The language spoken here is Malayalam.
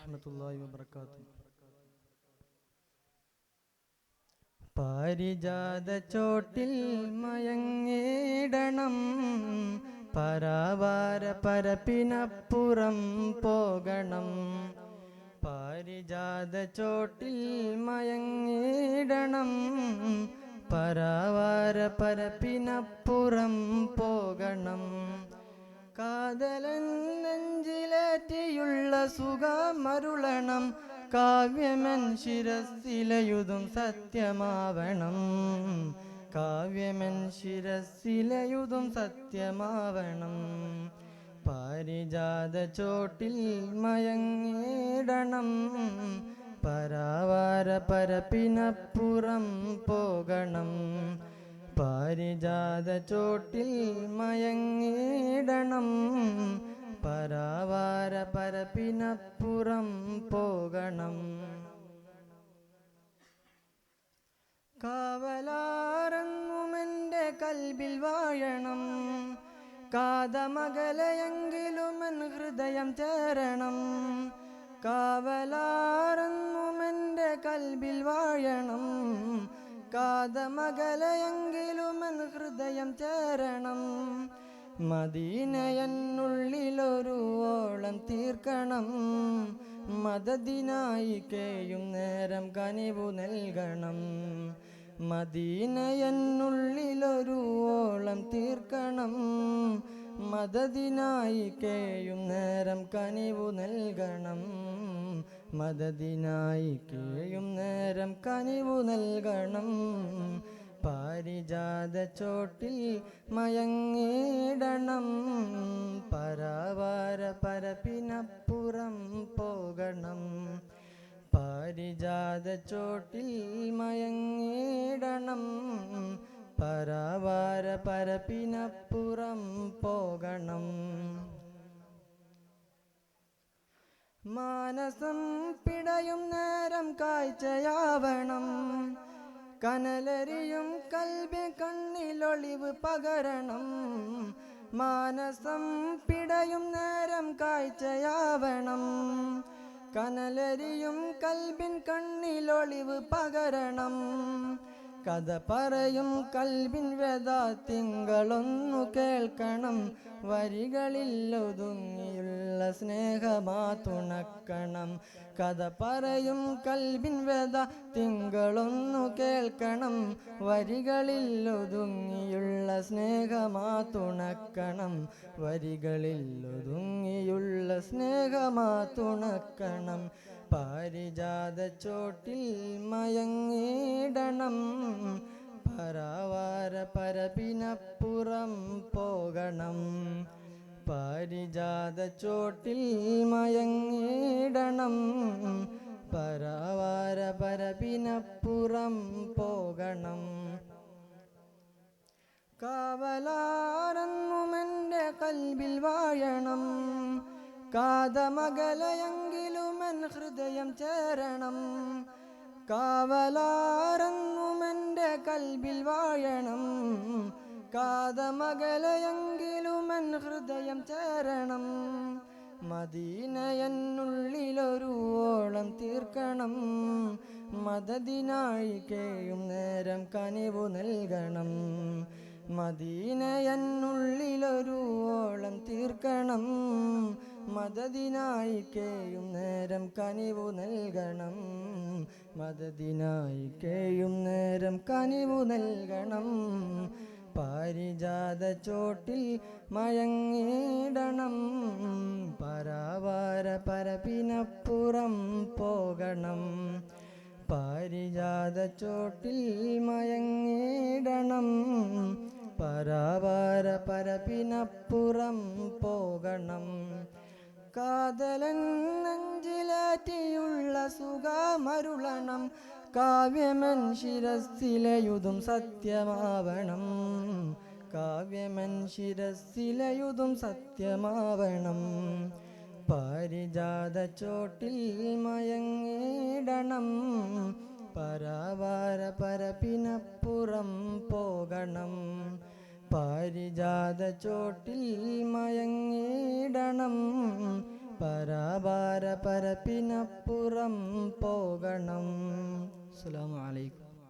വറഹ്മത്തുള്ളാഹി വബറകാതുഹു. പാരിജാത ചോട്ടിൽ മയങ്ങിടണം, പരാവാര പരപ്പിനപ്പുറം പോകണം. പാരിജാത ചോട്ടിൽ മയങ്ങിടണം, പരാവാര പരപ്പിനപ്പുറം പോകണം. കാതലൻ നെഞ്ചിലേറ്റിയുള്ള സുഖമരുളണം, കാവ്യമൻ ശിരസ്സിലയുതും സത്യമാവണം. കാവ്യമൻ ശിരസ്സിലയുതും സത്യമാവണം. പാരിജാത ചോട്ടിൽ മയങ്ങിടണം, പരാവാര പരപ്പിനപ്പുറം പോകണം. പാരിജാത ചോട്ടിൽ മയങ്ങിടണം, പരാവാര പരപ്പിനപ്പുറം പോകണം. കാവലാറെന്നുമെൻ്റെ കൽബിൽ വാഴണം, കാതമകലയെങ്കിലുമെൻ ഹൃദയം ചേരണം. കാവലാറെന്നുമെൻ്റെ കൽബിൽ വാഴണം, കാതമകലയെങ്കിലുമെൻ ഹൃദയം ചേരണം. മദീനയെന്നുള്ളിലൊരു ഓളം തീർക്കണം, മദദിനായി കേയും നേരം കനിവു നൽകണം. മദീനയെന്നുള്ളിലൊരു ഓളം തീർക്കണം, മദദിനായി കേയും നേരം കനിവു നൽകണം. മദദിനായി കേയും നേരം കനിവു നൽകണം. പാരിജാത ചോട്ടിൽ മയങ്ങിടണം, പരാവാര പരപ്പിനപ്പുറം പോകണം. പാരിജാത ചോട്ടിൽ മയങ്ങിടണം, പരാവാര പരപ്പിനപ്പുറം പോകണം. മാനസം പിടയും നേരം കാഴ്ചയാവണം, കനലരിയും കൽബി കണ്ണിലൊളിവ് പകരണം. മാനസം പിടയും നേരം കാഴ്ചയാവണം, കനലരിയും കൽബിൻ കണ്ണിലൊളിവ് പകരണം. കഥ പറയും കൽബിൻ വ്യഥ തിങ്കളൊന്നു കേൾക്കണം, വരികളിൽ ഒതുങ്ങിയുള്ള സ്നേഹമാ തുണക്കണം. കഥ പറയും കൽബിൻ വ്യഥ തിങ്കളൊന്നു കേൾക്കണം, വരികളിൽ ഒതുങ്ങിയുള്ള സ്നേഹമാ തുണക്കണം. വരികളിൽ ഒതുങ്ങിയുള്ള സ്നേഹമാ തുണക്കണം. പാരിജാത ചോട്ടിൽ മയങ്ങിടണം, പരാവാര പരപ്പിനപ്പുറം പോകണം. പാരിജാത ചോട്ടിൽ മയങ്ങിടണം, പരാവാര പരപ്പിനപ്പുറം പോകണം. കാവലാറെന്നുമെൻ്റെ കൽബിൽ വാഴണം, കാതമകലയെങ്കിലുമെൻ ഹൃദയം ചേരണം. കാവലാറെന്നുമെൻ്റെ കൽബിൽ വാഴണം, കാതമകലയെങ്കിലുമെൻ ഹൃദയം ചേരണം. മദീനയെന്നുള്ളിലൊരു ഓളം തീർക്കണം, മദദിനായി കേയും നേരം കനിവു നൽകണം. മദീനയെന്നുള്ളിലൊരു ഓളം തീർക്കണം, മദദിനായി കേയും നേരം കനിവു നൽകണം. മദദിനായി കേയും നേരം കനിവു നൽകണം. പാരിജാത ചോട്ടിൽ മയങ്ങിടണം, പരാവാര പരപ്പിനപ്പുറം പോകണം. പാരിജാത ചോട്ടിൽ മയങ്ങിടണം, പരാവാര പരപ്പിനപ്പുറം പോകണം. കാതലൻ നെഞ്ചിലേറ്റിയുള്ള സുഖമരുളണം, കാവ്യമൻ ശിരസ്സിലയുതും സത്യമാവണം. കാവ്യമൻ ശിരസ്സിലയുതും സത്യമാവണം. പാരിജാത ചോട്ടിൽ മയങ്ങിടണം, പരാവാര പരപ്പിനപ്പുറം പോകണം. പാരിജാത ചോട്ടിൽ മയങ്ങിടണം, പരാപാര പരപ്പിനപ്പുറം പോകണം. അസ്സലാമു അലൈക്കും.